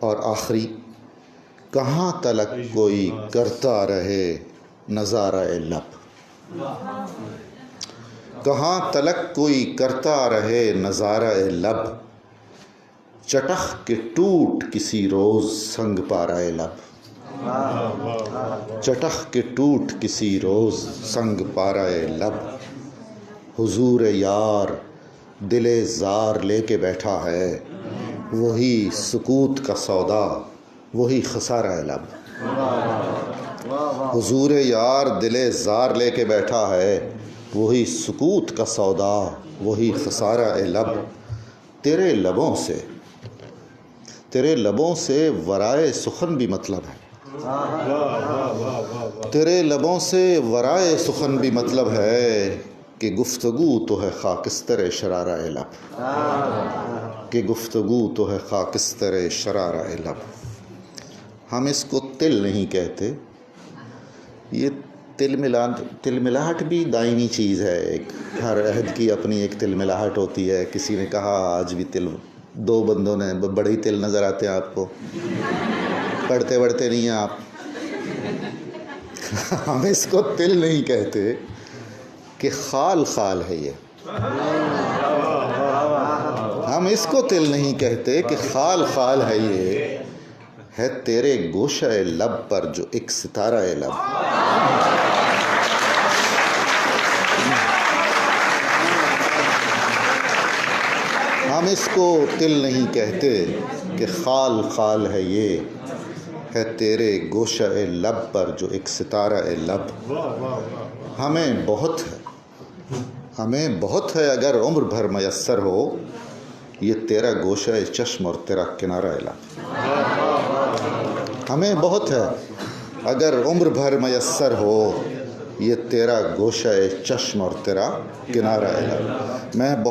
اور آخری کہاں تلک کوئی کرتا رہے نظارہ لب، کہاں تلک کوئی کرتا رہے نظارہ لب، چٹخ کے ٹوٹ کسی روز سنگ پارہ لب، چٹخ کے ٹوٹ کسی روز سنگ پارہ لب، حضور یار دل زار لے کے بیٹھا ہے، وہی سکوت کا سودا وہی خسارہ لب، حضور یار دل زار لے کے بیٹھا ہے، وہی سکوت کا سودا وہی خسارہ لب، تیرے لبوں سے ورائے سخن بھی مطلب ہے، تیرے لبوں سے ورائے سخن بھی مطلب ہے، کہ گفتگو تو ہے خاکستر شرارہ لب، کہ گفتگو تو ہے خاکستر شرارہ لب۔ ہم اس کو تل نہیں کہتے، یہ تل ملاہٹ بھی دائمی چیز ہے، ایک ہر عہد کی اپنی ایک تل ملاہٹ ہوتی ہے۔ کسی نے کہا آج بھی تل، دو بندوں نے بڑے ہی تل نظر آتے ہیں آپ کو، پڑھتے نہیں ہیں آپ۔ ہم اس کو تل نہیں کہتے کہ خال ہے یہ، ہم اس کو تل نہیں کہتے کہ خال ہے یہ، ہے تیرے گوشہ لب پر جو ایک ستارہ لب۔ ہم اس کو تل نہیں کہتے کہ خال ہے یہ، ہے تیرے گوشہ لب پر جو ایک ستارہ لب۔ ہمیں بہت ہے اگر عمر بھر میسر ہو، یہ تیرا گوشہ چشم اور تیرا کنارہ لب۔ ہمیں بہت ہے اگر عمر بھر میسر ہو، یہ تیرا گوشہ چشم اور تیرا کنارہ لب۔ میں بہت